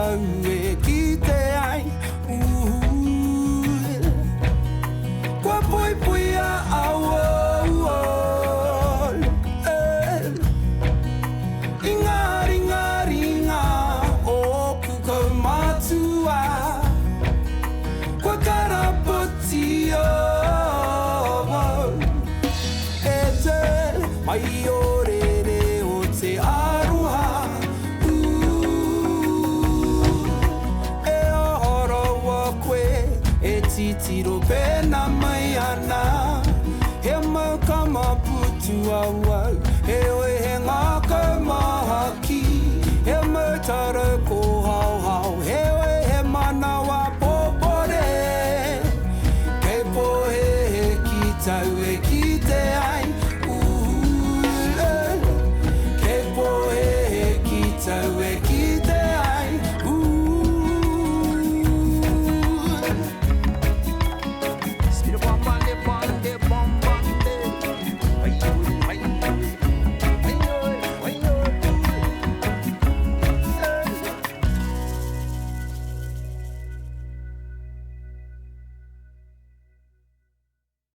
tau e ki te ai. Kua pui pui a aua. Mai o rere o te aroha E aharawa koe e titiro pēna mai ana He mau kamaputu awau He oe he ngākau mahaki He mau tara ko hau hau He oe he manawa popore Kei Pōhēhē ki tau